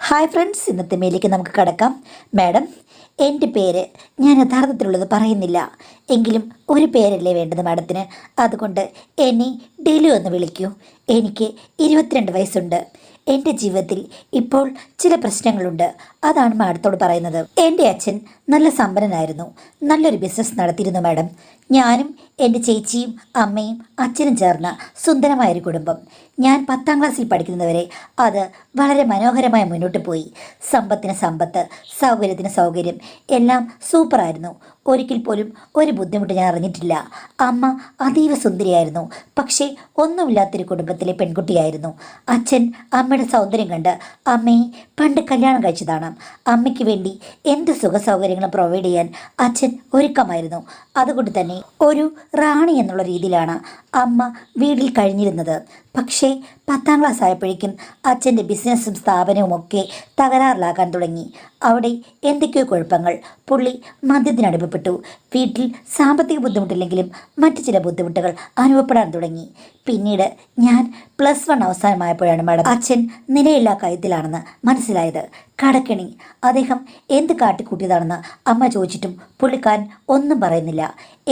Hi friends, ഇന്നത്തെ മേലേക്ക് നമുക്ക് കടക്കാം. മാഡം, എൻ്റെ പേര് ഞാൻ യഥാർത്ഥത്തിലുള്ളത് പറയുന്നില്ല. എങ്കിലും ഒരു പേരല്ലേ വേണ്ടത് മാഡത്തിന്. അതുകൊണ്ട് എന്നെ ഡെയിലി ഒന്ന് വിളിക്കൂ. എനിക്ക് 22 വയസ്സുണ്ട്. എൻ്റെ ജീവിതത്തിൽ ഇപ്പോൾ ചില പ്രശ്നങ്ങളുണ്ട്. അതാണ് മാഡത്തോട് പറയുന്നത്. എൻ്റെ അച്ഛൻ നല്ല സമ്പന്നനായിരുന്നു. നല്ലൊരു ബിസിനസ് നടത്തിയിരുന്നു മാഡം. ഞാനും എൻ്റെ ചേച്ചിയും അമ്മയും അച്ഛനും ചേർന്ന സുന്ദരമായൊരു കുടുംബം. ഞാൻ 10ാം ക്ലാസ്സിൽ പഠിക്കുന്നതുവരെ അത് വളരെ മനോഹരമായി മുന്നോട്ട് പോയി. സമ്പത്തിന് സമ്പത്ത്, സൗകര്യത്തിന് സൗകര്യം, എല്ലാം സൂപ്പറായിരുന്നു. ഒരിക്കൽ പോലും ഒരു ബുദ്ധിമുട്ട് ഞാൻ അറിഞ്ഞിട്ടില്ല. അമ്മ അതീവ സുന്ദരിയായിരുന്നു. പക്ഷേ ഒന്നുമില്ലാത്തൊരു കുടുംബത്തിലെ പെൺകുട്ടിയായിരുന്നു. അച്ഛൻ അമ്മയുടെ സൗന്ദര്യം കണ്ട് അമ്മയെ പണ്ട് കല്യാണം കഴിച്ചതാണ്. അമ്മയ്ക്ക് വേണ്ടി എന്ത് സുഖ സൗകര്യങ്ങളും പ്രൊവൈഡ് ചെയ്യാൻ അച്ഛൻ ഒരുക്കമായിരുന്നു. അതുകൊണ്ട് തന്നെ ഒരു റാണി എന്നുള്ള രീതിയിലാണ് അമ്മ വീട്ടിൽ കഴിഞ്ഞിരുന്നത്. പക്ഷേ 10ാം ക്ലാസ് ആയപ്പോഴേക്കും അച്ഛൻ്റെ ബിസിനസ്സും സ്ഥാപനവും ഒക്കെ തകരാറിലാകാൻ തുടങ്ങി. അവിടെ എന്തൊക്കെയോ കുഴപ്പങ്ങൾ. പുള്ളി മദ്യത്തിനടിമപ്പെട്ടു. വീട്ടിൽ സാമ്പത്തിക ബുദ്ധിമുട്ടില്ലെങ്കിലും മറ്റു ചില ബുദ്ധിമുട്ടുകൾ അനുഭവപ്പെടാൻ തുടങ്ങി. പിന്നീട് ഞാൻ +1 അവസാനമായപ്പോഴാണ് മാഡം അച്ഛൻ നിലയില്ലാ കയത്തിലാണെന്ന് മനസ്സിലായത്. കടക്കെണി. അദ്ദേഹം എന്ത് കാട്ടിക്കൂട്ടിയതാണെന്ന് അമ്മ ചോദിച്ചിട്ടും പുള്ളിക്കാരൻ ഒന്നും പറയുന്നില്ല.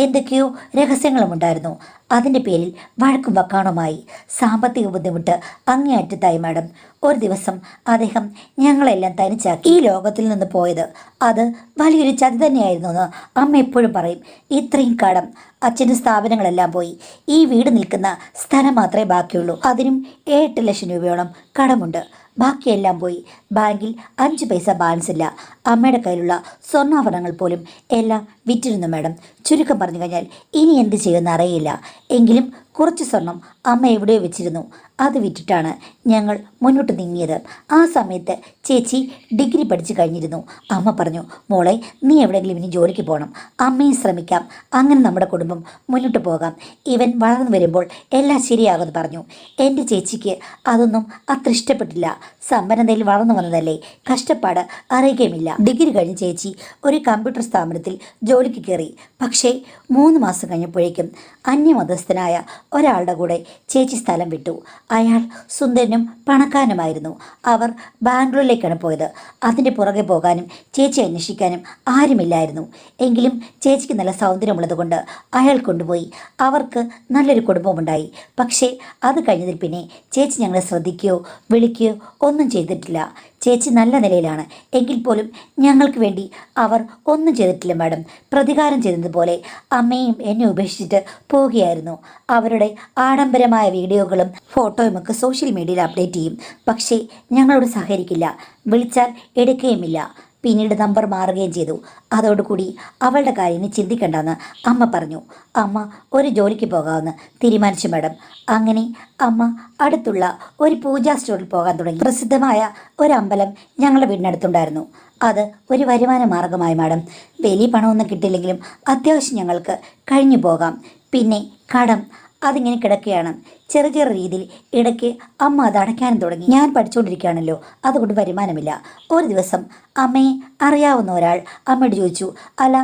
എന്തൊക്കെയോ രഹസ്യങ്ങളുമുണ്ടായിരുന്നു. അതിൻ്റെ പേരിൽ വഴക്കും വക്കാണുമായി. സാമ്പത്തിക ബുദ്ധിമുട്ട് അങ്ങേയറ്റത്തായി മാഡം. ഒരു ദിവസം അദ്ദേഹം ഞങ്ങളെല്ലാം തനിച്ചാക്കി ഈ ലോകത്തിൽ നിന്ന് പോയത്. അത് വലിയൊരു ചതി തന്നെയായിരുന്നു എന്ന് അമ്മ എപ്പോഴും പറയും. ഇത്രയും കടം. അച്ഛൻ്റെ സ്ഥാപനങ്ങളെല്ലാം പോയി. ഈ വീട് നിൽക്കുന്ന സ്ഥലം മാത്രമേ ബാക്കിയുള്ളൂ. അതിനും 8 ലക്ഷം രൂപയോളം കടമുണ്ട്. ബാക്കിയെല്ലാം പോയി. ബാങ്കിൽ 5 പൈസ ബാലൻസ് ഇല്ല. അമ്മയുടെ കയ്യിലുള്ള സ്വർണ്ണാഭരണങ്ങൾ പോലും എല്ലാം വിറ്റിരുന്നു മാഡം. ചുരുക്കം പറഞ്ഞു കഴിഞ്ഞാൽ ഇനി എന്ത് ചെയ്യുമെന്ന് അറിയില്ല. എങ്കിലും കുറച്ച് സ്വർണം അമ്മ എവിടെയോ വെച്ചിരുന്നു. അത് വിറ്റിട്ടാണ് ഞങ്ങൾ മുന്നോട്ട് നീങ്ങിയത്. ആ സമയത്ത് ചേച്ചി ഡിഗ്രി പഠിച്ചു കഴിഞ്ഞിരുന്നു. അമ്മ പറഞ്ഞു, മോളെ, നീ എവിടെയെങ്കിലും ഇനി ജോലിക്ക് പോകണം. അമ്മയും ശ്രമിക്കാം. അങ്ങനെ നമ്മുടെ കുടുംബം മുന്നോട്ട് പോകാം. ഇവൻ വളർന്നു വരുമ്പോൾ എല്ലാം ശരിയാകുമെന്ന് പറഞ്ഞു. എൻ്റെ ചേച്ചിക്ക് അതൊന്നും അത്ര ഇഷ്ടപ്പെട്ടില്ല. സമ്പന്നതയിൽ വളർന്നു വന്നതല്ലേ, കഷ്ടപ്പാട് അറിയുകയുമില്ല. ഡിഗ്രി കഴിഞ്ഞ് ചേച്ചി ഒരു കമ്പ്യൂട്ടർ സ്ഥാപനത്തിൽ ജോലിക്ക് കയറി. പക്ഷേ 3 മാസം കഴിഞ്ഞപ്പോഴേക്കും അന്യമതസ്ഥനായ ഒരാളുടെ കൂടെ ചേച്ചി സ്ഥലം വിട്ടു. അയാൾ സുന്ദരനും പണക്കാരനുമായിരുന്നു. അവർ ബാംഗ്ലൂരിലേക്കാണ് പോയത്. അതിൻ്റെ പുറകെ പോകാനും ചേച്ചി അന്വേഷിക്കാനും ആരുമില്ലായിരുന്നു. എങ്കിലും ചേച്ചിക്ക് നല്ല സൗന്ദര്യമുള്ളത് കൊണ്ട് അയാൾ കൊണ്ടുപോയി. അവർക്ക് നല്ലൊരു കുടുംബമുണ്ടായി. പക്ഷേ അത് കഴിഞ്ഞതിൽ പിന്നെ ചേച്ചി ഞങ്ങളെ ശ്രദ്ധിക്കുകയോ വിളിക്കുകയോ ഒന്നും ചെയ്തിട്ടില്ല. ചേച്ചി നല്ല നിലയിലാണ്. എങ്കിൽ പോലും ഞങ്ങൾക്ക് വേണ്ടി അവർ ഒന്നും ചെയ്തിട്ടില്ല മാഡം. പ്രതികാരം ചെയ്തതുപോലെ അമ്മയും എന്നെ ഉപേക്ഷിച്ചിട്ട് പോവുകയായിരുന്നു. അവരുടെ ആഡംബരമായ വീഡിയോകളും ഫോട്ടോയുമൊക്കെ സോഷ്യൽ മീഡിയയിൽ അപ്ഡേറ്റ് ചെയ്യും. പക്ഷേ ഞങ്ങളോട് സഹകരിക്കില്ല. വിളിച്ചാൽ എടുക്കുകയുമില്ല. പിന്നീട് നമ്പർ മാറുകയും ചെയ്തു. അതോടുകൂടി അവളുടെ കാര്യം ഇനി ചിന്തിക്കണ്ടെന്ന് അമ്മ പറഞ്ഞു. അമ്മ ഒരു ജോലിക്ക് പോകാമെന്ന് തീരുമാനിച്ചു മാഡം. അങ്ങനെ അമ്മ അടുത്തുള്ള ഒരു പൂജാ സ്റ്റോറിൽ പോകാൻ തുടങ്ങി. പ്രസിദ്ധമായ ഒരു അമ്പലം ഞങ്ങളുടെ വീടിനടുത്തുണ്ടായിരുന്നു. അത് ഒരു വരുമാന മാർഗമായി മാഡം. വലിയ പണമൊന്നും കിട്ടില്ലെങ്കിലും അത്യാവശ്യം ഞങ്ങൾക്ക് കഴിഞ്ഞു പോകാം. പിന്നെ കടം അതിങ്ങനെ കിടക്കുകയാണ്. ചെറിയ ചെറിയ രീതിയിൽ ഇടയ്ക്ക് അമ്മ അത് അടയ്ക്കാനും തുടങ്ങി. ഞാൻ പഠിച്ചുകൊണ്ടിരിക്കുകയാണല്ലോ, അതുകൊണ്ട് വരുമാനമില്ല. ഒരു ദിവസം അമ്മയെ അറിയാവുന്ന ഒരാൾ അമ്മയോട് ചോദിച്ചു, അല്ല,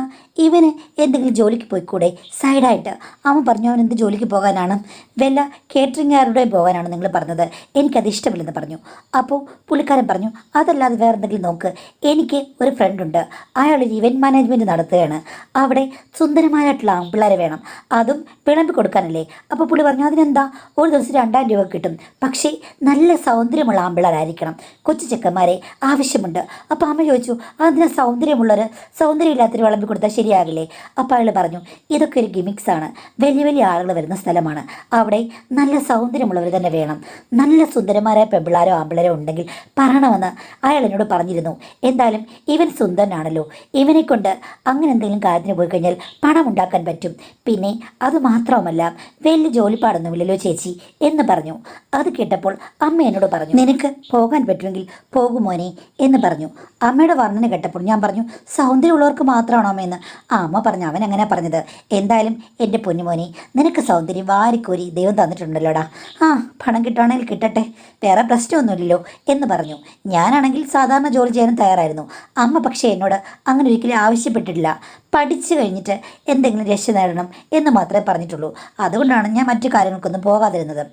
ഇവന് എന്തെങ്കിലും ജോലിക്ക് പോയിക്കൂടെ സൈഡായിട്ട്? അമ്മ പറഞ്ഞു, അവൻ എന്ത് ജോലിക്ക് പോകാനാണ്? വല്ല കേറ്ററിംഗുകാരുടെ പോകാനാണ് നിങ്ങൾ പറഞ്ഞത്. എനിക്കത് ഇഷ്ടമില്ലെന്ന് പറഞ്ഞു. അപ്പോൾ പുള്ളിക്കാരൻ പറഞ്ഞു, അതല്ലാതെ വേറെ എന്തെങ്കിലും നോക്ക്. എനിക്ക് ഒരു ഫ്രണ്ടുണ്ട്. അയാൾ ഒരു ഇവൻറ്റ് മാനേജ്മെൻറ്റ് നടത്തുകയാണ്. അവിടെ സുന്ദരമായിട്ടുള്ള ആൺപിള്ളേരെ വേണം. അതും വിളമ്പി കൊടുക്കാനല്ലേ. അപ്പോൾ പുള്ളി പറഞ്ഞു, അതിനെന്താ, ഒരു ദിവസം 2000 രൂപ കിട്ടും. പക്ഷേ നല്ല സൗന്ദര്യമുള്ള ആൺപിള്ളേരായിരിക്കണം. കൊച്ചു ചെക്കന്മാരെ ആവശ്യമുണ്ട്. അപ്പോൾ അമ്മ ചോദിച്ചു, അതിന് സൗന്ദര്യമില്ലാത്തൊരു വിളമ്പി കൊടുത്താൽ ശരിയാകില്ലേ? അപ്പോൾ അയാൾ പറഞ്ഞു, ഇതൊക്കെ ഒരു ഗിമിക്സാണ്. വലിയ വലിയ ആളുകൾ വരുന്ന സ്ഥലമാണ്. അവിടെ നല്ല സൗന്ദര്യമുള്ളവർ തന്നെ വേണം. നല്ല സുന്ദരന്മാരായ പെമ്പിള്ളാരോ ആമ്പിള്ളേരോ ഉണ്ടെങ്കിൽ പറയണമെന്ന് അയാൾ എന്നോട് പറഞ്ഞിരുന്നു. എന്തായാലും ഇവൻ സുന്ദരനാണല്ലോ, ഇവനെ കൊണ്ട് അങ്ങനെ എന്തെങ്കിലും കാര്യത്തിന് പോയി കഴിഞ്ഞാൽ പണം ഉണ്ടാക്കാൻ പറ്റും. പിന്നെ അത് മാത്രവുമല്ല, വലിയ ജോലിപ്പാടൊന്നുമില്ലല്ലോ ചേച്ചി എന്ന് പറഞ്ഞു. അത് കേട്ടപ്പോൾ അമ്മ എന്നോട് പറഞ്ഞു, നിനക്ക് പോകാൻ പറ്റുമെങ്കിൽ പോകുമോനെ എന്ന് പറഞ്ഞു. അമ്മയുടെ വർണ്ണന കേട്ടപ്പോൾ ഞാൻ പറഞ്ഞു, സൗന്ദര്യമുള്ളവർക്ക് മാത്രമാണോ അമ്മയെന്ന്? അമ്മ പറഞ്ഞു, അവൻ അങ്ങനെ പറഞ്ഞത്. എന്തായാലും എൻ്റെ പൊന്നുമോനെ, നിനക്ക് സൗന്ദര്യം വാരിക്കോരി ദൈവം തന്നിട്ടുണ്ടല്ലോടാ. പണം കിട്ടുകയാണെങ്കിൽ കിട്ടട്ടെ, വേറെ പ്രശ്നമൊന്നുമില്ലല്ലോ എന്ന് പറഞ്ഞു. ഞാനാണെങ്കിൽ സാധാരണ ജോലി ചെയ്യാനും തയ്യാറായിരുന്നു. അമ്മ പക്ഷേ എന്നോട് അങ്ങനെ ഒരിക്കലും ആവശ്യപ്പെട്ടിട്ടില്ല. പഠിച്ചു കഴിഞ്ഞിട്ട് എന്തെങ്കിലും രക്ഷ നേടണം എന്ന് മാത്രമേ പറഞ്ഞിട്ടുള്ളൂ. അതുകൊണ്ടാണ് ഞാൻ മറ്റു കാര്യങ്ങൾക്കൊന്നും പോകാതിരുന്നത്.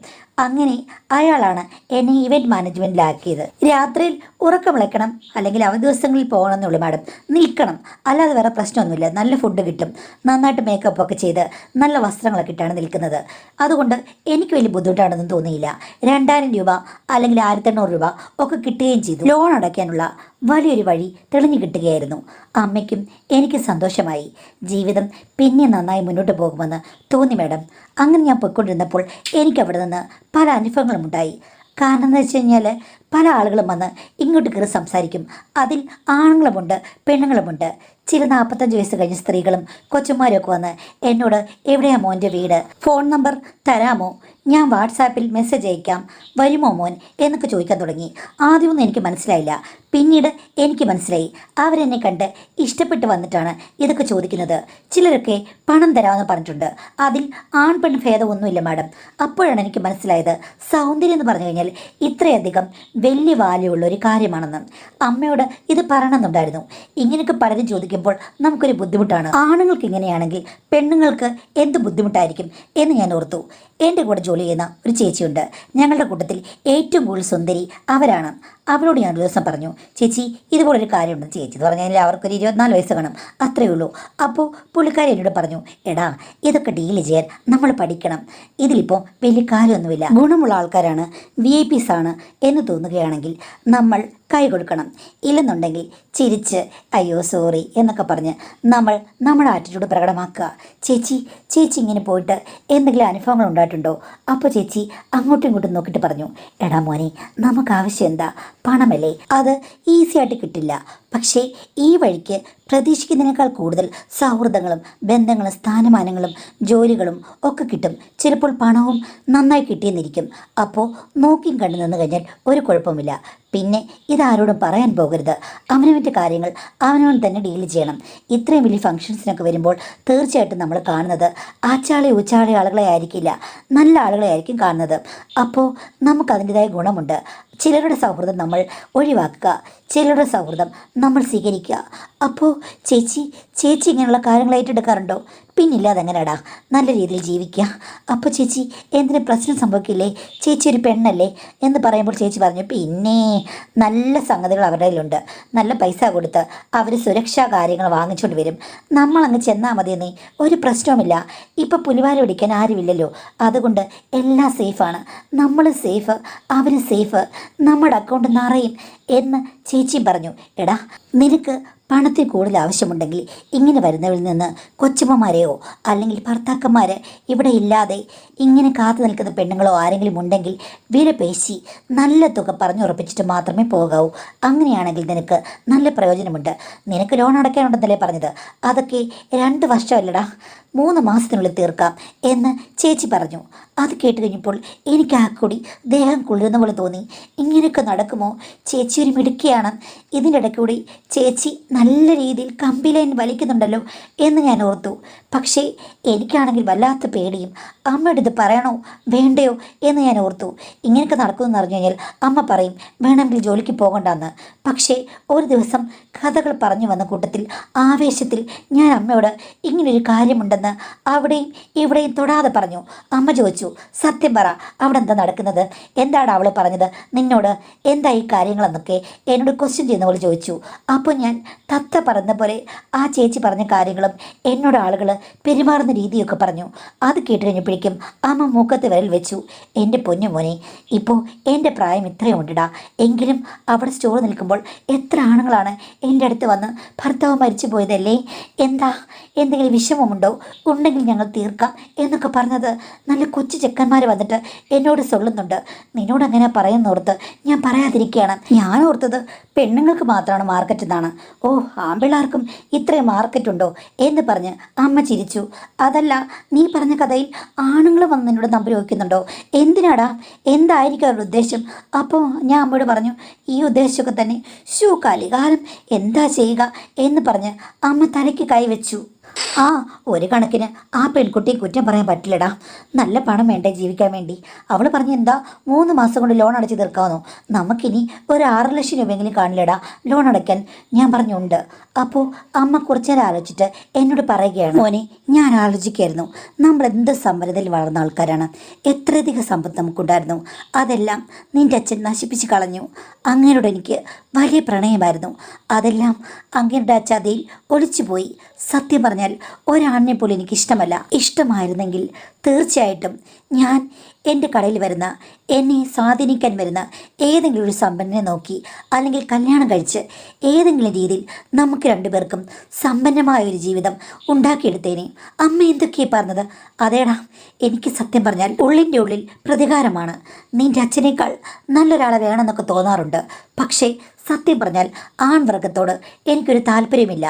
അങ്ങനെ അയാളാണ് എന്നെ ഇവൻറ്റ് മാനേജ്മെൻറ്റിലാക്കിയത്. രാത്രിയിൽ ഉറക്കം വിളക്കണം, അല്ലെങ്കിൽ അവധി ദിവസങ്ങളിൽ പോകണമെന്നുള്ളൂ മാഡം. നിൽക്കണം, അല്ലാതെ വേറെ പ്രശ്നമൊന്നുമില്ല. നല്ല ഫുഡ് കിട്ടും, നന്നായിട്ട് മേക്കപ്പ് ഒക്കെ ചെയ്ത് നല്ല വസ്ത്രങ്ങളൊക്കെ ഇട്ടാണ് നിൽക്കുന്നത്. അതുകൊണ്ട് എനിക്ക് വലിയ ബുദ്ധിമുട്ടാണെന്ന് തോന്നിയില്ല. 2000 രൂപ അല്ലെങ്കിൽ 1800 രൂപ ഒക്കെ കിട്ടുകയും ചെയ്തു. ലോൺ അടയ്ക്കാനുള്ള വലിയൊരു വഴി തെളിഞ്ഞു കിട്ടുകയായിരുന്നു. അമ്മയ്ക്കും എനിക്ക് സന്തോഷമായി. ജീവിതം പിന്നെ നന്നായി മുന്നോട്ട് പോകുമെന്ന് തോന്നി മാഡം. അങ്ങനെ ഞാൻ പോയിക്കൊണ്ടിരുന്നപ്പോൾ എനിക്ക് അവിടെ നിന്ന് പല അനുഭവങ്ങളും ഉണ്ടായി. കാരണം എന്ന് വെച്ച് കഴിഞ്ഞാൽ പല ആളുകളും വന്ന് ഇങ്ങോട്ട് കയറി സംസാരിക്കും. അതിൽ ആണുങ്ങളുമുണ്ട്, പെണ്ണുങ്ങളുമുണ്ട്. ചില 45 വയസ്സ് കഴിഞ്ഞ സ്ത്രീകളും കൊച്ചുമാരൊക്കെ വന്ന് എന്നോട് എവിടെയാ മോൻ്റെ വീട്, ഫോൺ നമ്പർ തരാമോ, ഞാൻ വാട്സാപ്പിൽ മെസ്സേജ് അയക്കാം, വരുമോ മോൻ എന്നൊക്കെ ചോദിക്കാൻ തുടങ്ങി. ആദ്യമൊന്നും എനിക്ക് മനസ്സിലായില്ല. പിന്നീട് എനിക്ക് മനസ്സിലായി അവരെന്നെ കണ്ട് ഇഷ്ടപ്പെട്ട് വന്നിട്ടാണ് ഇതൊക്കെ ചോദിക്കുന്നത്. ചിലരൊക്കെ പണം തരാമെന്ന് പറഞ്ഞിട്ടുണ്ട്. അതിൽ ആൺ പെൺ ഭേദമൊന്നുമില്ല മാഡം. അപ്പോഴാണ് എനിക്ക് മനസ്സിലായത് സൗന്ദര്യം എന്ന് പറഞ്ഞു കഴിഞ്ഞാൽ ഇത്രയധികം വലിയ വാല്യുള്ള ഒരു കാര്യമാണെന്ന്. അമ്മയോട് ഇത് പറയണമെന്നുണ്ടായിരുന്നു. ഇങ്ങനെയൊക്കെ പലരും ചോദിക്കുമ്പോൾ നമുക്കൊരു ബുദ്ധിമുട്ടാണ്. ആണുങ്ങൾക്ക് ഇങ്ങനെയാണെങ്കിൽ പെണ്ണുങ്ങൾക്ക് എന്ത് ബുദ്ധിമുട്ടായിരിക്കും എന്ന് ഞാൻ ഓർത്തു. എൻ്റെ കൂടെ ജോലി ചെയ്യുന്ന ഒരു ചേച്ചിയുണ്ട്. ഞങ്ങളുടെ കൂട്ടത്തിൽ ഏറ്റവും കൂടുതൽ സുന്ദരി അവരാണ്. അവരോട് ഞാൻ ഒരു ദിവസം പറഞ്ഞു, ചേച്ചി ഇതുപോലൊരു കാര്യമുണ്ട്. ചേച്ചി എന്ന് പറഞ്ഞാൽ അവർക്കൊരു 24 വയസ്സ് കാണും, അത്രയേ ഉള്ളൂ. അപ്പോൾ പുള്ളിക്കാരി എന്നോട് പറഞ്ഞു, എടാ ഇതൊക്കെ ഡീൽ ചെയ്യാൻ നമ്മൾ പഠിക്കണം. ഇതിലിപ്പോൾ വലിയ കാര്യമൊന്നുമില്ല. ഗുണമുള്ള ആൾക്കാരാണ്, VIPs ആണ് എന്ന് തോന്നുകയാണെങ്കിൽ നമ്മൾ കൈ കൊടുക്കണം. ഇല്ലെന്നുണ്ടെങ്കിൽ ചിരിച്ച് അയ്യോ സോറി എന്നൊക്കെ പറഞ്ഞ് നമ്മൾ നമ്മുടെ ആറ്റിറ്റ്യൂഡ് പ്രകടമാക്കുക. ചേച്ചി ഇങ്ങനെ പോയിട്ട് എന്തെങ്കിലും അനുഭവങ്ങൾ ഉണ്ടായിട്ടുണ്ടോ? അപ്പോൾ ചേച്ചി അങ്ങോട്ടും ഇങ്ങോട്ടും നോക്കിയിട്ട് പറഞ്ഞു, എടാ മോനെ, നമുക്ക് ആവശ്യം എന്താ? പണമല്ലേ? അത് ഈസി ആയിട്ട് കിട്ടില്ല. പക്ഷേ ഈ വഴിക്ക് പ്രതീക്ഷിക്കുന്നതിനേക്കാൾ കൂടുതൽ സൗഹൃദങ്ങളും ബന്ധങ്ങളും സ്ഥാനമാനങ്ങളും ജോലികളും ഒക്കെ കിട്ടും. ചിലപ്പോൾ പണവും നന്നായി കിട്ടിയെന്നിരിക്കും. അപ്പോൾ നോക്കിയും കണ്ടു നിന്ന് കഴിഞ്ഞാൽ ഒരു കുഴപ്പമില്ല. പിന്നെ ഇതാരോടും പറയാൻ പോകരുത്. അവനവൻ്റെ കാര്യങ്ങൾ അവനവൻ തന്നെ ഡീൽ ചെയ്യണം. ഇത്രയും വലിയ ഫംഗ്ഷൻസിനൊക്കെ വരുമ്പോൾ തീർച്ചയായിട്ടും നമ്മൾ കാണുന്നത് ആച്ചാളി ഊച്ചാളി ആളുകളെ ആയിരിക്കില്ല, നല്ല ആളുകളെ ആയിരിക്കും കാണുന്നത്. അപ്പോൾ നമുക്കതിൻ്റെതായ ഗുണമുണ്ട്. ചിലരുടെ സൗഹൃദം നമ്മൾ ഒഴിവാക്കുക, ചിലരുടെ സൗഹൃദം നമ്മൾ സ്വീകരിക്കുക. അപ്പോൾ ചേച്ചി ഇങ്ങനെയുള്ള കാര്യങ്ങൾ ഏറ്റെടുക്കാറുണ്ടോ? പിന്നില്ലാതെ എങ്ങനെയാടാ നല്ല രീതിയിൽ ജീവിക്കുക. അപ്പോൾ ചേച്ചി എന്തിനും പ്രശ്നം സംഭവിക്കില്ലേ? ചേച്ചി ഒരു പെണ്ണല്ലേ എന്ന് പറയുമ്പോൾ ചേച്ചി പറഞ്ഞു, പിന്നെ നല്ല സംഗതികൾ അവരുടെ കയ്യിലുണ്ട്. നല്ല പൈസ കൊടുത്ത് അവർ സുരക്ഷാ കാര്യങ്ങൾ വാങ്ങിച്ചുകൊണ്ട് വരും. നമ്മളങ്ങ് ചെന്നാൽ മതിയെന്നേ, ഒരു പ്രശ്നവുമില്ല. ഇപ്പോൾ പുലിവാല പിടിക്കാൻ ആരുമില്ലല്ലോ, അതുകൊണ്ട് എല്ലാം സേഫാണ്. നമ്മൾ സേഫ്, അവർ സേഫ്, നമ്മുടെ അക്കൗണ്ട് നിറയും എന്ന് ചേച്ചി പറഞ്ഞു. എടാ നിനക്ക് പണത്തിൽ കൂടുതൽ ആവശ്യമുണ്ടെങ്കിൽ ഇങ്ങനെ വരുന്നവരിൽ നിന്ന് കൊച്ചുമ്മമാരെയോ അല്ലെങ്കിൽ ഭർത്താക്കന്മാരെ ഇവിടെ ഇല്ലാതെ ഇങ്ങനെ കാത്തു നിൽക്കുന്ന പെണ്ണുങ്ങളോ ആരെങ്കിലും ഉണ്ടെങ്കിൽ വില പേശി നല്ല തുക പറഞ്ഞുറപ്പിച്ചിട്ട് മാത്രമേ പോകാവൂ. അങ്ങനെയാണെങ്കിൽ നിനക്ക് നല്ല പ്രയോജനമുണ്ട്. നിനക്ക് ലോൺ അടയ്ക്കാനുണ്ടെന്നല്ലേ പറഞ്ഞത്? അതൊക്കെ 2 വർഷമല്ലടാ, 3 മാസത്തിനുള്ളിൽ തീർക്കാം എന്ന് ചേച്ചി പറഞ്ഞു. അത് കേട്ട് കഴിഞ്ഞപ്പോൾ എനിക്ക് ആ കൂടി ദേഹം കുളിരുന്ന പോലെ തോന്നി. ഇങ്ങനെയൊക്കെ നടക്കുമോ? ചേച്ചി ഒരു മിടുക്കിയാണ്. ഇതിൻ്റെ ഇടയ്ക്കൂടി ചേച്ചി നല്ല രീതിയിൽ കമ്പി ലൈൻ വലിക്കുന്നുണ്ടല്ലോ എന്ന് ഞാൻ ഓർത്തു. പക്ഷേ എനിക്കാണെങ്കിൽ വല്ലാത്ത പേടിയും. അമ്മയോട് ഇത് പറയണോ വേണ്ടയോ എന്ന് ഞാൻ ഓർത്തു. ഇങ്ങനെയൊക്കെ നടക്കുമെന്ന് അറിഞ്ഞു കഴിഞ്ഞാൽ അമ്മ പറയും വേണമെങ്കിൽ ജോലിക്ക് പോകണ്ടെന്ന്. പക്ഷേ ഒരു ദിവസം കഥകൾ പറഞ്ഞു വന്ന കൂട്ടത്തിൽ ആവേശത്തിൽ ഞാൻ അമ്മയോട് ഇങ്ങനൊരു കാര്യമുണ്ടെന്ന് അവിടെയും ഇവിടെയും തൊടാതെ പറഞ്ഞു. അമ്മ ചോദിച്ചു, സത്യം പറ, അവിടെ എന്താ നടക്കുന്നത്? എന്താണ് അവൾ പറഞ്ഞത് നിന്നോട്? എന്താ ഈ കാര്യങ്ങളെന്നൊക്കെ എന്നോട് ക്വസ്റ്റ്യൻ ചെയ്യുന്ന പോലെ ചോദിച്ചു. അപ്പോൾ ഞാൻ തത്ത പറഞ്ഞ പോലെ ആ ചേച്ചി പറഞ്ഞ കാര്യങ്ങളും എന്നോട് ആളുകൾ പെരുമാറുന്ന രീതിയൊക്കെ പറഞ്ഞു. അത് കേട്ട് കഴിഞ്ഞപ്പോഴേക്കും അമ്മ മൂക്കത്ത് വിരൽ വെച്ചു. എൻ്റെ പൊന്നു മോനെ, ഇപ്പോൾ എൻ്റെ പ്രായം ഇത്രയും ഉണ്ടിടാ, എങ്കിലും അവിടെ സ്റ്റോർ നിൽക്കുമ്പോൾ എത്ര ആണുങ്ങളാണ് എൻ്റെ അടുത്ത് വന്ന് ഭർത്താവ് മരിച്ചു പോയതല്ലേ, എന്താ എന്തെങ്കിലും വിഷമമുണ്ടോ, ഉണ്ടെങ്കിൽ ഞങ്ങൾ തീർക്കാം എന്നൊക്കെ പറഞ്ഞത്. നല്ല കൊച്ചു ചെക്കന്മാർ വന്നിട്ട് എന്നോട് സൊല്ലുന്നുണ്ട്. നിന്നോട് അങ്ങനെ പറയുന്നോർത്ത് ഞാൻ പറയാതിരിക്കുകയാണ്. ഞാൻ ഓർത്തത് പെണ്ണുങ്ങൾക്ക് മാത്രമാണ് മാർക്കറ്റ് എന്നാണ്. ഓ, ആമ്പിള്ളാർക്കും ഇത്രയും മാർക്കറ്റുണ്ടോ എന്ന് പറഞ്ഞ് അമ്മ ചിരിച്ചു. അതല്ല, നീ പറഞ്ഞ കഥയിൽ ആണുങ്ങൾ വന്ന് നിന്നോട് നമ്പർ ചോദിക്കുന്നുണ്ടോ? എന്തിനാടാ? എന്തായിരിക്കും അവരുടെ ഉദ്ദേശം? അപ്പോൾ ഞാൻ അമ്മയോട് പറഞ്ഞു, ഈ ഉദ്ദേശമൊക്കെ തന്നെ. കലികാലം എന്താ ചെയ്യുക എന്ന് പറഞ്ഞ് അമ്മ തലയ്ക്ക് കൈവച്ചു. ആ, ഒരു കണക്കിന് ആ പെൺകുട്ടിയെ കുറ്റം പറയാൻ പറ്റില്ലടാ. നല്ല പണം വേണ്ടേ ജീവിക്കാൻ വേണ്ടി. അവൾ പറഞ്ഞ എന്താ 3 മാസം കൊണ്ട് ലോൺ അടച്ച് തീർക്കാമെന്നോ? നമുക്കിനി ഒരു 6 ലക്ഷം രൂപയെങ്കിലും കാണില്ലടാ ലോൺ അടയ്ക്കാൻ. ഞാൻ പറഞ്ഞുണ്ട്. അപ്പോൾ അമ്മ കുറച്ചു നേരം ആലോചിച്ചിട്ട് എന്നോട് പറയുകയാണ്, മോനെ ഞാൻ ആലോചിക്കായിരുന്നു, നമ്മൾ എന്ത് സമ്പന്നതയിൽ വളർന്ന ആൾക്കാരാണ്. എത്രയധികം സമ്പത്ത് നമുക്കുണ്ടായിരുന്നു. അതെല്ലാം നിന്റെ അച്ഛൻ നശിപ്പിച്ച് കളഞ്ഞു. അങ്ങനോട് എനിക്ക് വലിയ പ്രണയമായിരുന്നു. അതെല്ലാം അങ്ങയുടെ ചതിയിൽ ഒളിച്ചുപോയി. സത്യം പറഞ്ഞാൽ ഒരാണിനെ പോലും എനിക്കിഷ്ടമല്ല. ഇഷ്ടമായിരുന്നെങ്കിൽ തീർച്ചയായിട്ടും ഞാൻ എൻ്റെ കടയിൽ വരുന്ന, എന്നെ സ്വാധീനിക്കാൻ വരുന്ന ഏതെങ്കിലും ഒരു സമ്പന്നനെ നോക്കി അല്ലെങ്കിൽ കല്യാണം കഴിച്ച് ഏതെങ്കിലും രീതിയിൽ നമുക്ക് രണ്ടുപേർക്കും സമ്പന്നമായ ഒരു ജീവിതം ഉണ്ടാക്കിയെടുത്തേനെ. അമ്മ എന്തൊക്കെയാണ് പറഞ്ഞത്? അതേടാ, എനിക്ക് സത്യം പറഞ്ഞാൽ ഉള്ളിൻ്റെ ഉള്ളിൽ പ്രതികാരമാണ്. നിൻ്റെ അച്ഛനേക്കാൾ നല്ലൊരാളെ വേണമെന്നൊക്കെ തോന്നാറുണ്ട്. പക്ഷേ സത്യം പറഞ്ഞാൽ ആൺവർഗത്തോട് എനിക്കൊരു താല്പര്യമില്ല.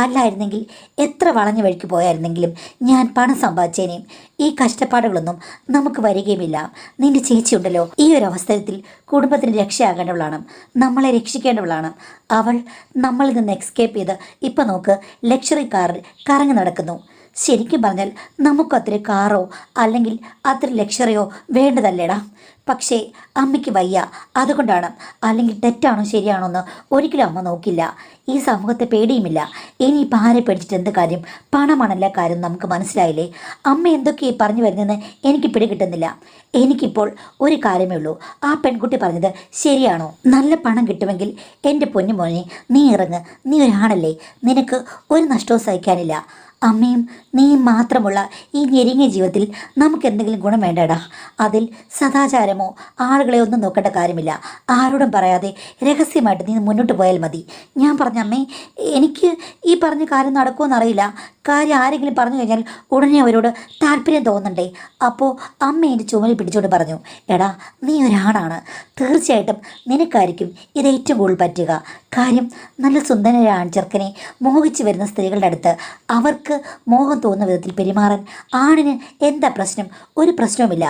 അല്ലായിരുന്നെങ്കിൽ എത്ര വളഞ്ഞ വഴിക്ക് പോയായിരുന്നെങ്കിലും ഞാൻ പണം സമ്പാദിച്ചേനെയും. ഈ കഷ്ടപ്പാടുകളൊന്നും നമുക്ക് വരികയുമില്ല. നിന്റെ ചേച്ചി ഉണ്ടല്ലോ, ഈ ഒരു അവസരത്തിൽ കുടുംബത്തിന് രക്ഷയാകേണ്ടവളാണ്, നമ്മളെ രക്ഷിക്കേണ്ടവളാണ്. അവൾ നമ്മളിൽ നിന്ന് എസ്കേപ്പ് ചെയ്ത് ഇപ്പം നോക്ക് ലക്ഷറി കാറിൽ കറങ്ങി നടക്കുന്നു. ശരിക്കും പറഞ്ഞാൽ നമുക്കത്ര കാറോ അല്ലെങ്കിൽ അത്ര ലക്ഷറിയോ വേണ്ടതല്ലേടാ. പക്ഷേ അമ്മയ്ക്ക് വയ്യ, അതുകൊണ്ടാണ്. അല്ലെങ്കിൽ തെറ്റാണോ ശരിയാണോ എന്ന് ഒരിക്കലും അമ്മ നോക്കില്ല. ഈ സമൂഹത്തെ പേടിയുമില്ല. ഇനിയിപ്പോൾ ആരെ പേടിച്ചിട്ട് എന്ത് കാര്യം? പണമാണല്ല കാര്യം. നമുക്ക് മനസ്സിലായില്ലേ? അമ്മ എന്തൊക്കെയാണ് പറഞ്ഞു വരുന്നതെന്ന് എനിക്ക് പിടികിട്ടുന്നില്ല. എനിക്കിപ്പോൾ ഒരു കാര്യമേ ഉള്ളൂ, ആ പെൺകുട്ടി പറഞ്ഞത് ശരിയാണോ? നല്ല പണം കിട്ടുമെങ്കിൽ എൻ്റെ പൊന്നു മോനെ നീ ഇറങ്ങ്. നീ ഒരാണല്ലേ, നിനക്ക് ഒരു നഷ്ടവും സഹിക്കാനില്ല. അമ്മയും നീയും മാത്രമുള്ള ഈ ഞെരുങ്ങിയ ജീവിതത്തിൽ നമുക്ക് എന്തെങ്കിലും ഗുണം വേണ്ടടാ. അതിൽ സദാചാരമോ ആളുകളെ ഒന്നും നോക്കേണ്ട കാര്യമില്ല. ആരോടും പറയാതെ രഹസ്യമായിട്ട് നീ മുന്നോട്ട് പോയാൽ മതി. ഞാൻ പറഞ്ഞ അമ്മേ, എനിക്ക് ഈ പറഞ്ഞ കാര്യം നടക്കുമെന്നറിയില്ല. കാര്യം ആരെങ്കിലും പറഞ്ഞു കഴിഞ്ഞാൽ ഉടനെ അവരോട് താല്പര്യം തോന്നണ്ടേ? അപ്പോൾ അമ്മ എൻ്റെ ചുമലിൽ പിടിച്ചുകൊണ്ട് പറഞ്ഞു, എടാ നീ ഒരാണാണ്, തീർച്ചയായിട്ടും നിനക്കായിരിക്കും ഇത് ഏറ്റവും കൂടുതൽ പറ്റുക. കാര്യം നല്ല സുന്ദരനായ ആൺചെറുക്കനെ മോഹിച്ച് വരുന്ന സ്ത്രീകളുടെ അടുത്ത് അവർക്ക് മോഹം തോന്നുന്ന വിധത്തിൽ പെരുമാറാൻ ആണിന് എന്താ പ്രശ്നം? ഒരു പ്രശ്നവുമില്ല.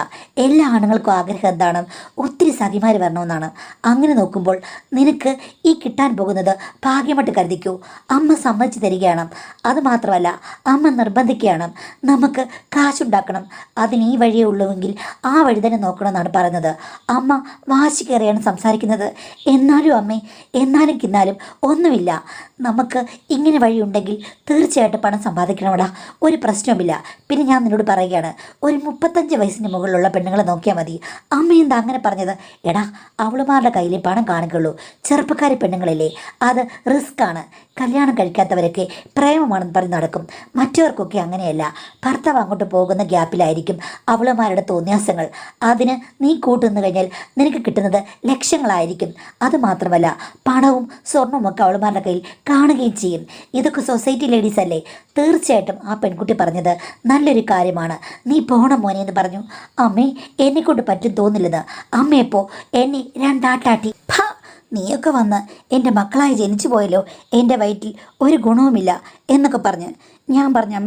എല്ലാ ആണുങ്ങൾക്കും ആഗ്രഹം എന്താണ്? ഒത്തിരി സഖിമാർ വരണമെന്നാണ്. അങ്ങനെ നോക്കുമ്പോൾ നിനക്ക് ഈ കിട്ടാൻ പോകുന്നത് ഭാഗ്യമായിട്ട് കരുതിക്കൂ. അമ്മ സമ്മതിച്ചു തരികയാണ്. അതുമാത്രമല്ല, അമ്മ നിർബന്ധിക്കുകയാണ്, നമുക്ക് കാശുണ്ടാക്കണം, അതിന് ഈ വഴിയേ ഉള്ളുവെങ്കിൽ ആ വഴി തന്നെ നോക്കണമെന്നാണ് പറയുന്നത്. അമ്മ വാശി കയറിയാണ് സംസാരിക്കുന്നത്. എന്നാലും അമ്മേ, എന്നാലും കിന്നാലും ഒന്നുമില്ല. നമുക്ക് ഇങ്ങനെ വഴിയുണ്ടെങ്കിൽ തീർച്ചയായിട്ടും പണം സമ്പാദിക്കണമടാ, ഒരു പ്രശ്നവുമില്ല. പിന്നെ ഞാൻ നിന്നോട് പറയുകയാണ്, ഒരു 35 വയസ്സിന് മുകളിലുള്ള പെണ്ണുങ്ങളെ നോക്കിയാൽ മതി. അമ്മ എന്താ അങ്ങനെ പറഞ്ഞത്? എടാ, അവളുമാരുടെ കയ്യിലെ പണം കാണിക്കുള്ളൂ. ചെറുപ്പക്കാരി പെണ്ണുങ്ങളില്ലേ, അത് റിസ്ക് ആണ്. കല്യാണം കഴിക്കാത്തവരൊക്കെ പ്രേമമാണെന്ന് പറഞ്ഞ് നടക്കും. മറ്റവർക്കൊക്കെ അങ്ങനെയല്ല. ഭർത്താവ് അങ്ങോട്ട് പോകുന്ന ഗ്യാപ്പിലായിരിക്കും അവളുമാരുടെ തോന്നിയാസങ്ങൾ. അതിന് നീ കൂട്ടുനിന്ന് കഴിഞ്ഞാൽ നിനക്ക് കിട്ടുന്നത് ലക്ഷങ്ങളായിരിക്കും. അതുമാത്രമല്ല, പണവും സ്വർണവും ഒക്കെ അവളുമാരുടെ കയ്യിൽ കാണുകയും ചെയ്യും. ഇതൊക്കെ സൊസൈറ്റി ലേഡീസ് അല്ലേ? തീർച്ചയായിട്ടും ആ പെൺകുട്ടി പറഞ്ഞത് നല്ലൊരു കാര്യമാണ്. നീ പോണം മോനെ എന്ന് പറഞ്ഞു. അമ്മേ, എന്നെക്കൊണ്ട് പറ്റും തോന്നില്ലെന്ന് അമ്മയപ്പോൾ എന്നെ രണ്ടാട്ടാട്ടി. നീയൊക്കെ വന്ന് എൻ്റെ മക്കളായി ജനിച്ചു പോയല്ലോ, എൻ്റെ വയറ്റിൽ ഒരു ഗുണവുമില്ല എന്നൊക്കെ പറഞ്ഞ് ഞാൻ പറഞ്ഞു,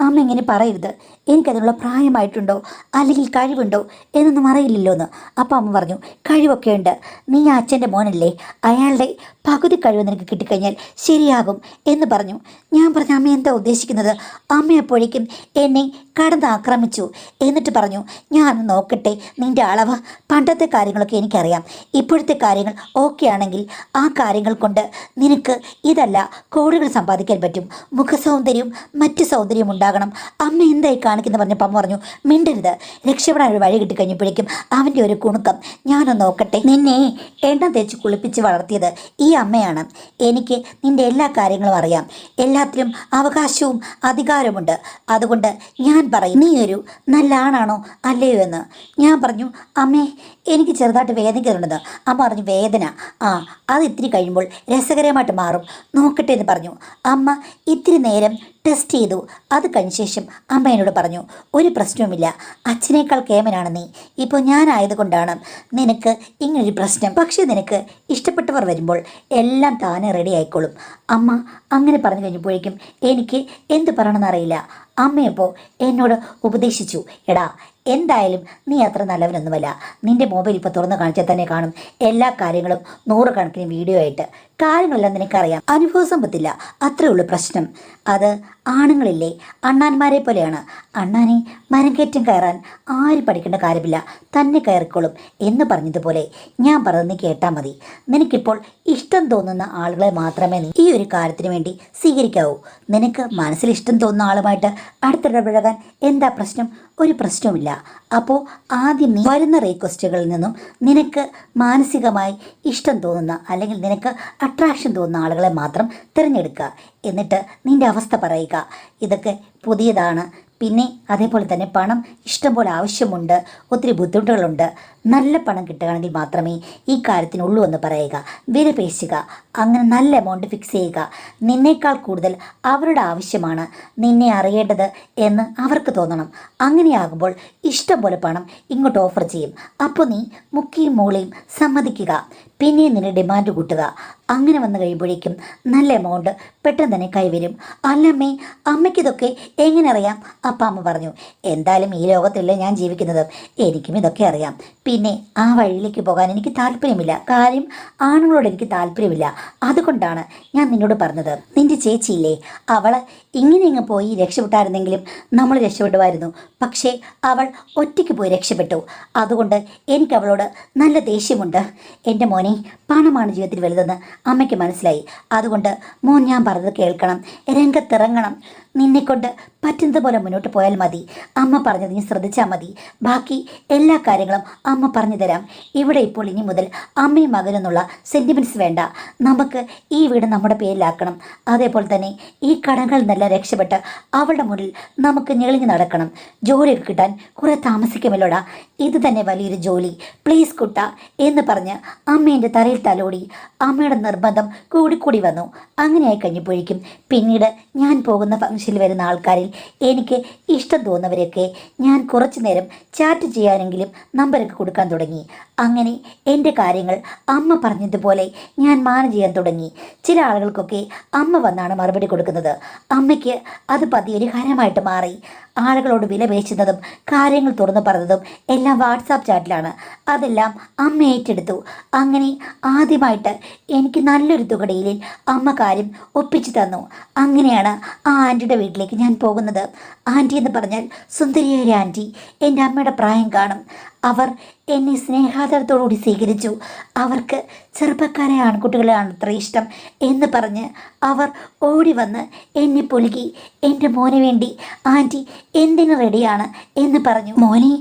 അമ്മ ഇങ്ങനെ പറയരുത്, എനിക്കതിനുള്ള പ്രായമായിട്ടുണ്ടോ അല്ലെങ്കിൽ കഴിവുണ്ടോ എന്നൊന്നും അറിയില്ലല്ലോ എന്ന്. അപ്പം അമ്മ പറഞ്ഞു, കഴിവൊക്കെ ഉണ്ട്, നീ ആ അച്ഛൻ്റെ മോനല്ലേ, അയാളുടെ പകുതി കഴിവ് നിനക്ക് കിട്ടിക്കഴിഞ്ഞാൽ ശരിയാകും എന്ന് പറഞ്ഞു. ഞാൻ പറഞ്ഞു, അമ്മ എന്താ ഉദ്ദേശിക്കുന്നത്? അമ്മ അപ്പോഴേക്കും എന്നെ കടന്ന് ആക്രമിച്ചു. എന്നിട്ട് പറഞ്ഞു, ഞാൻ നോക്കട്ടെ നിൻ്റെ അളവ്. പണ്ടത്തെ കാര്യങ്ങളൊക്കെ എനിക്കറിയാം, ഇപ്പോഴത്തെ കാര്യങ്ങൾ ഓക്കെ ആണെങ്കിൽ ആ കാര്യങ്ങൾ കൊണ്ട് നിനക്ക് ഇതല്ല കോടികൾ സമ്പാദിക്കാൻ പറ്റും. മുഖസൗന്ദര്യവും മറ്റു സൗന്ദര്യം ഉണ്ടാകണം. അമ്മ എന്തായി കാണിക്കുന്ന പറഞ്ഞപ്പോൾ അമ്മ പറഞ്ഞു, മിണ്ടരുത്, രക്ഷപ്പെടാൻ ഒരു വഴി കിട്ടിക്കഴിഞ്ഞപ്പോഴേക്കും അവൻ്റെ ഒരു കുണുക്കം. ഞാനൊന്ന് നോക്കട്ടെ. നിന്നെ എണ്ണ തേച്ച് കുളിപ്പിച്ച് വളർത്തിയത് ഈ അമ്മയാണ്. എനിക്ക് നിൻ്റെ എല്ലാ കാര്യങ്ങളും അറിയാം. എല്ലാത്തിലും അവകാശവും അധികാരമുണ്ട്. അതുകൊണ്ട് ഞാൻ പറയും, നീ ഒരു നല്ല ആണാണോ അല്ലയോ എന്ന്. ഞാൻ പറഞ്ഞു, അമ്മേ, എനിക്ക് ചെറുതായിട്ട് വേദനിക്കുന്നുണ്ടെന്ന്. അമ്മ പറഞ്ഞു, വേദന? ആ, അത് ഇത്തിരി കഴിയുമ്പോൾ രസകരമായിട്ട് മാറും, നോക്കട്ടെ എന്ന് പറഞ്ഞു. അമ്മ ഇത്തിരി നേരം ടെസ്റ്റ് ചെയ്തു. അത് കഴിഞ്ഞ ശേഷം അമ്മ എന്നോട് പറഞ്ഞു, ഒരു പ്രശ്നവുമില്ല, അച്ഛനേക്കാൾ കേമനാണ് നീ. ഇപ്പോൾ ഞാനായതുകൊണ്ടാണ് നിനക്ക് ഇങ്ങനൊരു പ്രശ്നം. പക്ഷേ നിനക്ക് ഇഷ്ടപ്പെട്ടവർ വരുമ്പോൾ എല്ലാം താനെ റെഡി ആയിക്കോളും. അമ്മ അങ്ങനെ പറഞ്ഞു കഴിഞ്ഞപ്പോഴേക്കും എനിക്ക് എന്ത് പറയണമെന്നറിയില്ല. അമ്മയപ്പോൾ എന്നോട് ഉപദേശിച്ചു, എടാ, എന്തായാലും നീ അത്ര നല്ലവനൊന്നുമല്ല. നിന്റെ മൊബൈൽ ഇപ്പോൾ തുറന്ന് കാണിച്ചാൽ തന്നെ കാണും എല്ലാ കാര്യങ്ങളും 100 കണക്കിന് വീഡിയോ ആയിട്ട്. കാര്യങ്ങളെല്ലാം നിനക്കറിയാം, അനുഭവ സമ്പത്തില്ല, അത്രേ ഉള്ളൂ പ്രശ്നം. അത് ആണുങ്ങളില്ലേ, അണ്ണാന്മാരെ പോലെയാണ്. അണ്ണാനെ മരം കയറ്റം കയറാൻ ആര് പഠിക്കേണ്ട കാര്യമില്ല, തന്നെ കയറിക്കോളും എന്ന് പറഞ്ഞതുപോലെ ഞാൻ പറഞ്ഞത് നീ കേട്ടാൽ മതി. നിനക്കിപ്പോൾ ഇഷ്ടം തോന്നുന്ന ആളുകളെ മാത്രമേ നീ ഈ ഒരു കാര്യത്തിന് വേണ്ടി സ്വീകരിക്കാവൂ. നിനക്ക് മനസ്സിൽ ഇഷ്ടം തോന്നുന്ന ആളുമായിട്ട് അടുത്തിടപഴകാൻ എന്താ പ്രശ്നം? ഒരു പ്രശ്നവുമില്ല. അപ്പോൾ ആദ്യം നീ വരുന്ന റിക്വസ്റ്റുകളിൽ നിന്നും നിനക്ക് മാനസികമായി ഇഷ്ടം തോന്നുന്ന അല്ലെങ്കിൽ നിനക്ക് അട്രാക്ഷൻ തോന്നുന്ന ആളുകളെ മാത്രം തിരഞ്ഞെടുക്കുക. എന്നിട്ട് നിൻ്റെ അവസ്ഥ പറയുക, ഇതൊക്കെ പുതിയതാണ്, പിന്നെ അതേപോലെ തന്നെ പണം ഇഷ്ടംപോലെ ആവശ്യമുണ്ട്, ഒത്തിരി ബുദ്ധിമുട്ടുകളുണ്ട്, നല്ല പണം കിട്ടുകയാണെങ്കിൽ മാത്രമേ ഈ കാര്യത്തിനുള്ളൂ എന്ന് പറയുക, വില പേശുക, അങ്ങനെ നല്ല എമൗണ്ട് ഫിക്സ് ചെയ്യുക. നിന്നേക്കാൾ കൂടുതൽ അവരുടെ ആവശ്യമാണ് നിന്നെ അറിയേണ്ടത് എന്ന് അവർക്ക് തോന്നണം. അങ്ങനെയാകുമ്പോൾ ഇഷ്ടം പോലെ പണം ഇങ്ങോട്ട് ഓഫർ ചെയ്യും. അപ്പോൾ നീ മുക്കിയും മൂളയും സമ്മതിക്കുക, പിന്നെ നിന്നെ ഡിമാൻഡ് കൂട്ടുക. അങ്ങനെ വന്നു കഴിയുമ്പോഴേക്കും നല്ല എമൗണ്ട് പെട്ടെന്ന് തന്നെ കൈവരും. അല്ലമ്മേ, അമ്മയ്ക്കിതൊക്കെ എങ്ങനെ അറിയാം? അപ്പം അമ്മ പറഞ്ഞു, എന്തായാലും ഈ ലോകത്തല്ലേ ഞാൻ ജീവിക്കുന്നത്, എനിക്കും ഇതൊക്കെ അറിയാം. പിന്നെ ആ വഴിയിലേക്ക് പോകാൻ എനിക്ക് താല്പര്യമില്ല. കാര്യം ആണുങ്ങളോട് എനിക്ക് താല്പര്യമില്ല. അതുകൊണ്ടാണ് ഞാൻ നിന്നോട് പറഞ്ഞത്. നിൻ്റെ ചേച്ചിയില്ലേ, അവൾ ഇങ്ങനെ പോയി രക്ഷപ്പെട്ടായിരുന്നെങ്കിലും നമ്മൾ രക്ഷപ്പെടുമായിരുന്നു. പക്ഷേ അവൾ ഒറ്റയ്ക്ക് പോയി രക്ഷപ്പെട്ടു. അതുകൊണ്ട് എനിക്ക് അവളോട് നല്ല ദേഷ്യമുണ്ട്. എൻ്റെ മോനെ, പണമാണ് ജീവിതത്തിൽ വലുതെന്ന് അമ്മയ്ക്ക് മനസ്സിലായി. അതുകൊണ്ട് മോൻ ഞാൻ പറഞ്ഞത് കേൾക്കണം, രംഗത്തിറങ്ങണം. നിന്നെക്കൊണ്ട് പറ്റുന്നത് പോലെ മുന്നോട്ട് പോയാൽ മതി. അമ്മ പറഞ്ഞത് നീ ശ്രദ്ധിച്ചാൽ മതി. ബാക്കി എല്ലാ കാര്യങ്ങളും അമ്മ പറഞ്ഞു തരാം. ഇവിടെ ഇപ്പോൾ ഇനി മുതൽ അമ്മയും മകനെന്നുള്ള സെൻറ്റിമെൻറ്റ്സ് വേണ്ട. നമുക്ക് ഈ വീട് നമ്മുടെ പേരിലാക്കണം. അതേപോലെ തന്നെ ഈ കടങ്ങളിൽ നിന്നെല്ലാം രക്ഷപ്പെട്ട് അവളുടെ മുന്നിൽ നമുക്ക് ഞെളിഞ്ഞ് നടക്കണം. ജോലിയൊക്കെ കിട്ടാൻ കുറേ താമസിക്കുമല്ലോടാ, ഇത് തന്നെ വലിയൊരു ജോലി, പ്ലീസ് കുട്ട എന്ന് പറഞ്ഞ് അമ്മേൻ്റെ തലയിൽ തലോടി. അമ്മയുടെ നിർബന്ധം കൂടിക്കൂടി വന്നു. അങ്ങനെയായി കഴിഞ്ഞപ്പോഴേക്കും പിന്നീട് ഞാൻ പോകുന്ന ഫംഗ്ഷനിൽ വരുന്ന ആൾക്കാരിൽ എനിക്ക് ഇഷ്ടം തോന്നുന്നവരെയൊക്കെ ഞാൻ കുറച്ചു നേരം ചാറ്റ് ചെയ്യാനെങ്കിലും നമ്പരൊക്കെ കൊടുക്കാൻ തുടങ്ങി. അങ്ങനെ എൻ്റെ കാര്യങ്ങൾ അമ്മ പറഞ്ഞതുപോലെ ഞാൻ മാനേജ് ചെയ്യാൻ തുടങ്ങി. ചില ആളുകൾക്കൊക്കെ അമ്മ വന്നാണ് മറുപടി കൊടുക്കുന്നത്. അമ്മയ്ക്ക് അത് പതിയൊരു ഹരമായിട്ട് മാറി. ആളുകളോട് വില പേശുന്നതും കാര്യങ്ങൾ തുറന്നു പറഞ്ഞതും എല്ലാം വാട്സാപ്പ് ചാറ്റിലാണ്. അതെല്ലാം അമ്മ ഏറ്റെടുത്തു. അങ്ങനെ ആദ്യമായിട്ട് എനിക്ക് നല്ലൊരു തുകടയിൽ അമ്മ കാര്യം ഒപ്പിച്ചു തന്നു. അങ്ങനെയാണ് ആ ആൻറ്റിയുടെ വീട്ടിലേക്ക് ഞാൻ പോകുന്നത്. ആൻറ്റി എന്ന് പറഞ്ഞാൽ സുന്ദരിയായ ഒരു ആൻറ്റി, എൻ്റെ അമ്മയുടെ പ്രായം കാണും. അവർ എന്നെ സ്നേഹാദരത്തോടുകൂടി സ്വീകരിച്ചു. അവർക്ക് ചെറുപ്പക്കാരെ ആൺകുട്ടികളെയാണ് അത്ര ഇഷ്ടം എന്ന് പറഞ്ഞ് അവർ ഓടി വന്ന് എന്നെ പൊലുകി. എൻ്റെ മോനെ വേണ്ടി ആൻറ്റി എന്തിനു റെഡിയാണ് എന്ന് പറഞ്ഞു. മോനെ,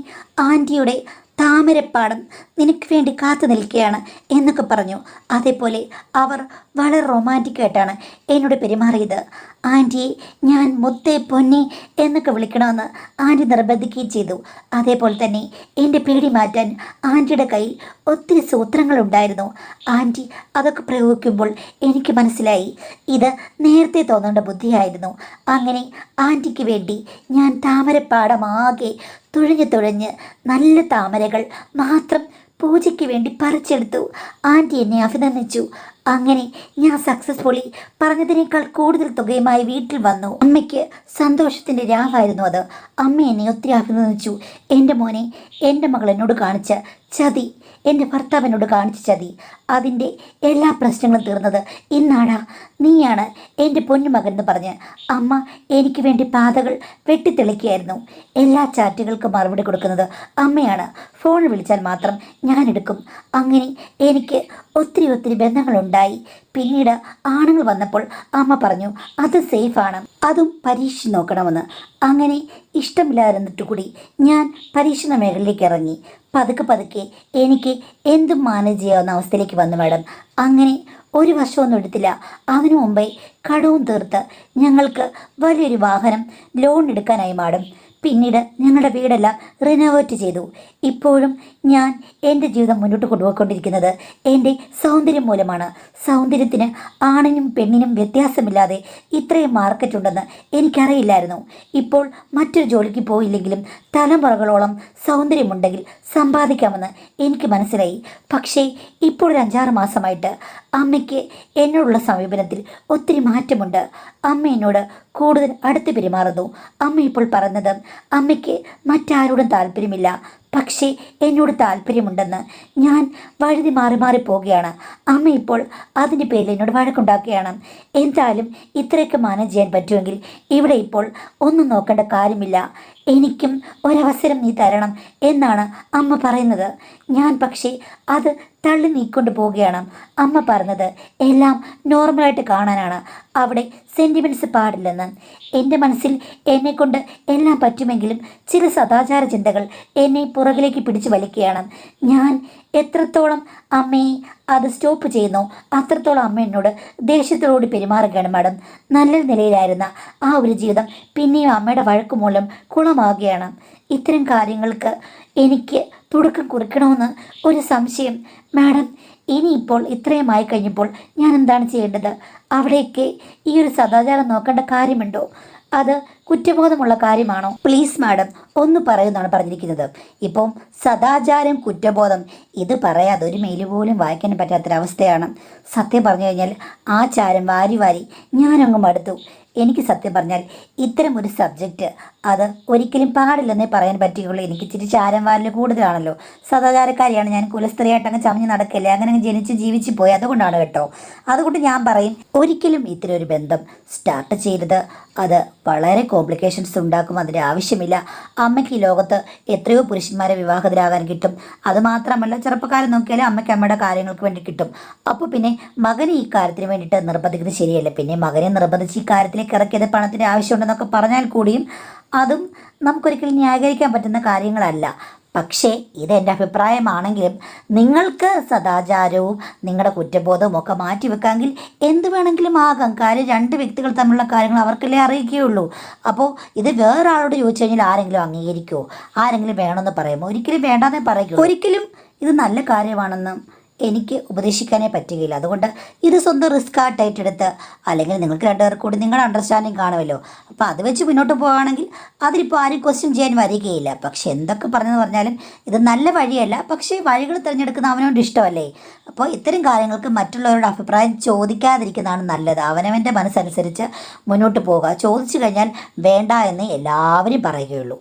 ആൻറ്റിയുടെ താമരപ്പാടം നിനക്ക് വേണ്ടി കാത്തു നിൽക്കുകയാണ് എന്നൊക്കെ പറഞ്ഞു. അതേപോലെ അവർ വളരെ റൊമാൻറ്റിക്കായിട്ടാണ് എന്നോട് പെരുമാറിയത്. ആൻറ്റിയെ ഞാൻ മുത്തേ പൊന്നി എന്നൊക്കെ വിളിക്കണമെന്ന് ആൻറ്റി നിർബന്ധിക്കുകയും ചെയ്തു. അതേപോലെ തന്നെ എൻ്റെ പേടി മാറ്റാൻ ആൻറ്റിയുടെ കയ്യിൽ ഒത്തിരി സൂത്രങ്ങളുണ്ടായിരുന്നു. ആൻറ്റി അതൊക്കെ പ്രയോഗിക്കുമ്പോൾ എനിക്ക് മനസ്സിലായി ഇത് നേരത്തെ തോന്നേണ്ട ബുദ്ധിയായിരുന്നു. അങ്ങനെ ആൻറ്റിക്ക് വേണ്ടി ഞാൻ താമരപ്പാടമാകെ തുഴഞ്ഞ് നല്ല താമരകൾ മാത്രം പൂജയ്ക്ക് വേണ്ടി പറിച്ചെടുത്തു. ആൻറ്റി എന്നെ അഭിനന്ദിച്ചു. അങ്ങനെ ഞാൻ സക്സസ്ഫുള്ളി പറഞ്ഞതിനേക്കാൾ കൂടുതൽ തുകയുമായി വീട്ടിൽ വന്നു. അമ്മയ്ക്ക് സന്തോഷത്തിൻ്റെ രാവായിരുന്നു അത്. അമ്മ എന്നെ ഒത്തിരി അഭിനന്ദിച്ചു. എൻ്റെ മോനെ, എൻ്റെ മകൾ എന്നോട് കാണിച്ച ചതി, എൻ്റെ ഭർത്താവ് എന്നോട് കാണിച്ച ചതി, അതിൻ്റെ എല്ലാ പ്രശ്നങ്ങളും തീർന്നത് ഇന്നാടാ, നീയാണ് എൻ്റെ പൊന്നുമകൻ എന്ന് പറഞ്ഞ് അമ്മ എനിക്ക് വേണ്ടി പാതകൾ വെട്ടിത്തെളിക്കുകയായിരുന്നു. എല്ലാ ചാറ്റുകൾക്കും മറുപടി കൊടുക്കുന്നത് അമ്മയാണ്. ഫോൺ വിളിച്ചാൽ മാത്രം ഞാൻ എടുക്കും. അങ്ങനെ എനിക്ക് ഒത്തിരി ബന്ധങ്ങളുണ്ടായി. പിന്നീട് ആണുങ്ങൾ വന്നപ്പോൾ അമ്മ പറഞ്ഞു അത് സേഫാണ്, അതും പരീക്ഷിച്ച് നോക്കണമെന്ന്. അങ്ങനെ ഇഷ്ടമില്ലാതിരുന്നിട്ട് കൂടി ഞാൻ പരീക്ഷണ മേഖലയിലേക്ക് ഇറങ്ങി. പതുക്കെ എനിക്ക് എന്തും മാനേജ് ചെയ്യാവുന്ന അവസ്ഥയിലേക്ക് വന്നു മാഡം. അങ്ങനെ ഒരു വർഷമൊന്നും എടുത്തില്ല. അതിനു മുമ്പേ കടവും തീർത്ത് ഞങ്ങൾക്ക് വലിയൊരു വാഹനം ലോൺ എടുക്കാനായി മാഡം. പിന്നീട് ഞങ്ങളുടെ വീടെല്ലാം റിനോവേറ്റ് ചെയ്തു. ഇപ്പോഴും ഞാൻ എൻ്റെ ജീവിതം മുന്നോട്ട് കൊണ്ടുപോയിക്കൊണ്ടിരിക്കുന്നത് എൻ്റെ സൗന്ദര്യം മൂലമാണ്. സൗന്ദര്യത്തിന് ആണിനും പെണ്ണിനും വ്യത്യാസമില്ലാതെ ഇത്രയും മാർക്കറ്റ് ഉണ്ടെന്ന് എനിക്കറിയില്ലായിരുന്നു. ഇപ്പോൾ മറ്റൊരു ജോലിക്ക് പോയില്ലെങ്കിലും തലമുറകളോളം സൗന്ദര്യമുണ്ടെങ്കിൽ സമ്പാദിക്കാമെന്ന് എനിക്ക് മനസ്സിലായി. പക്ഷേ ഇപ്പോൾ ഒരു 5-6 മാസമായിട്ട് അമ്മയ്ക്ക് എന്നോടുള്ള സമീപനത്തിൽ ഒത്തിരി മാറ്റമുണ്ട്. അമ്മ എന്നോട് കൂടുതൽ അടുത്ത് പെരുമാറുന്നു. അമ്മ ഇപ്പോൾ പറഞ്ഞത് അമ്മയ്ക്ക് മറ്റാരോടും താല്പര്യമില്ല, പക്ഷേ എന്നോട് താല്പര്യമുണ്ടെന്ന് ഞാൻ വഴുതി മാറി മാറി പോവുകയാണ്. അമ്മ ഇപ്പോൾ അതിൻ്റെ പേരിൽ എന്നോട് വഴക്കുണ്ടാക്കുകയാണ്. എന്തായാലും ഇത്രയൊക്കെ മാനേജ് ചെയ്യാൻ പറ്റുമെങ്കിൽ ഇവിടെ ഇപ്പോൾ ഒന്നും നോക്കേണ്ട കാര്യമില്ല, എനിക്കും ഒരവസരം നീ തരണം എന്നാണ് അമ്മ പറയുന്നത്. ഞാൻ പക്ഷേ അത് തള്ളി നീക്കൊണ്ട് പോവുകയാണ്. അമ്മ പറഞ്ഞത് എല്ലാം നോർമലായിട്ട് കാണാനാണ്, അവിടെ സെൻറ്റിമെൻറ്റ്സ് പാടില്ലെന്ന്. എൻ്റെ മനസ്സിൽ എന്നെക്കൊണ്ട് എല്ലാം പറ്റുമെങ്കിലും ചില സദാചാര ചിന്തകൾ എന്നെ പുറകിലേക്ക് പിടിച്ചു വലിക്കുകയാണ്. ഞാൻ എത്രത്തോളം അമ്മയെ അത് സ്റ്റോപ്പ് ചെയ്യുന്നു അത്രത്തോളം അമ്മ എന്നോട് ദേഷ്യത്തോടുകൂടി പെരുമാറുകയാണ് മാഡം. നല്ല നിലയിലായിരുന്ന ആ ഒരു ജീവിതം പിന്നെയും അമ്മയുടെ വഴക്ക് മൂലം കുളമാകുകയാണ്. ഇത്തരം കാര്യങ്ങൾക്ക് എനിക്ക് തുടക്കം കുറിക്കണമെന്ന് ഒരു സംശയം മാഡം. ഇനിയിപ്പോൾ ഇത്രയുമായി കഴിഞ്ഞപ്പോൾ ഞാൻ എന്താണ് ചെയ്യേണ്ടത്? അവിടെയൊക്കെ ഈ ഒരു സദാചാരം നോക്കേണ്ട കാര്യമുണ്ടോ? അത് കുറ്റബോധമുള്ള കാര്യമാണോ? പ്ലീസ് മാഡം ഒന്ന് പറയുമെന്നാണ് പറഞ്ഞിരിക്കുന്നത്. ഇപ്പം സദാചാരം, കുറ്റബോധം ഇത് പറയാതെ ഒരു മെയിൽ പോലും വായിക്കാൻ പറ്റാത്തൊരവസ്ഥയാണ്. സത്യം പറഞ്ഞു കഴിഞ്ഞാൽ ആ ചാരം വാരി വാരി ഞാനങ്ങ് മടുത്തു. എനിക്ക് സത്യം പറഞ്ഞാൽ ഇത്തരം ഒരു സബ്ജക്റ്റ് അത് ഒരിക്കലും പാടില്ലെന്നേ പറയാൻ പറ്റുകയുള്ളൂ. എനിക്ക് ഇച്ചിരി ചാരം വാരൽ കൂടുതലാണല്ലോ. സദാചാരക്കാരിയാണ് ഞാൻ, കുലസ്ത്രീയായിട്ട് അങ്ങ് ചമഞ്ഞ് നടക്കല്ലേ, അങ്ങനെ അങ്ങ് ജനിച്ച് ജീവിച്ച് പോയി. അതുകൊണ്ടാണ് കേട്ടോ. അതുകൊണ്ട് ഞാൻ പറയും ഒരിക്കലും ഇത്തരം ഒരു ബന്ധം സ്റ്റാർട്ട് ചെയ്തത്. അത് വളരെ കോംപ്ലിക്കേഷൻസ് ഉണ്ടാക്കും, അതിൻ്റെ ആവശ്യമില്ല. അമ്മയ്ക്ക് ഈ ലോകത്ത് എത്രയോ പുരുഷന്മാരെ വിവാഹിതരാകാൻ കിട്ടും. അതുമാത്രമല്ല ചെറുപ്പക്കാരെ നോക്കിയാലും അമ്മയ്ക്ക് അമ്മയുടെ കാര്യങ്ങൾക്ക് വേണ്ടി കിട്ടും. അപ്പോൾ പിന്നെ മകനെ ഈ കാര്യത്തിന് വേണ്ടിയിട്ട് നിർബന്ധിക്കുന്നത് ശരിയല്ല. പിന്നെ മകനെ നിർബന്ധിച്ച് ഈ കാര്യത്തിലേക്ക് ഇറക്കിയത് പണത്തിൻ്റെ ആവശ്യമുണ്ടെന്നൊക്കെ പറഞ്ഞാൽ കൂടിയും അതും നമുക്കൊരിക്കലും ന്യായീകരിക്കാൻ പറ്റുന്ന കാര്യങ്ങളല്ല. പക്ഷേ ഇതെൻ്റെ അഭിപ്രായമാണെങ്കിലും നിങ്ങൾക്ക് സദാചാരവും നിങ്ങളുടെ കുറ്റബോധവും ഒക്കെ മാറ്റിവെക്കാമെങ്കിൽ എന്ത് വേണമെങ്കിലും ആകാം. കാര്യം രണ്ട് വ്യക്തികൾ തമ്മിലുള്ള കാര്യങ്ങൾ അവർക്കല്ലേ അറിയിക്കുകയുള്ളൂ. അപ്പോൾ ഇത് വേറെ ആളോട് ചോദിച്ചു കഴിഞ്ഞാൽ ആരെങ്കിലും അംഗീകരിക്കുമോ? ആരെങ്കിലും വേണമെന്ന് പറയുമോ? ഒരിക്കലും വേണ്ടാന്നേ പറയുമോ? ഒരിക്കലും ഇത് നല്ല കാര്യമാണെന്ന് എനിക്ക് ഉപദേശിക്കാനേ പറ്റുകയില്ല. അതുകൊണ്ട് ഇത് സ്വന്തം റിസ്ക് ആയിട്ട് ഏറ്റെടുത്ത്, അല്ലെങ്കിൽ നിങ്ങൾക്ക് രണ്ടുപേർ കൂടി നിങ്ങളുടെ അണ്ടർസ്റ്റാൻഡിങ് കാണുമല്ലോ, അപ്പോൾ അത് വെച്ച് മുന്നോട്ട് പോകുകയാണെങ്കിൽ അതിലിപ്പോൾ ആരും ക്വസ്റ്റ്യൻ ചെയ്യാൻ വരികയില്ല. പക്ഷെ എന്തൊക്കെ പറഞ്ഞെന്ന് പറഞ്ഞാലും ഇത് നല്ല വഴിയല്ല. പക്ഷേ വഴികൾ തിരഞ്ഞെടുക്കുന്ന അവനോട് ഇഷ്ടമല്ലേ? അപ്പോൾ ഇത്തരം കാര്യങ്ങൾക്ക് മറ്റുള്ളവരുടെ അഭിപ്രായം ചോദിക്കാതിരിക്കുന്നതാണ് നല്ലത്. അവനവൻ്റെ മനസ്സനുസരിച്ച് മുന്നോട്ട് പോവുക. ചോദിച്ചു കഴിഞ്ഞാൽ വേണ്ട എന്ന് എല്ലാവരും പറയുകയുള്ളൂ.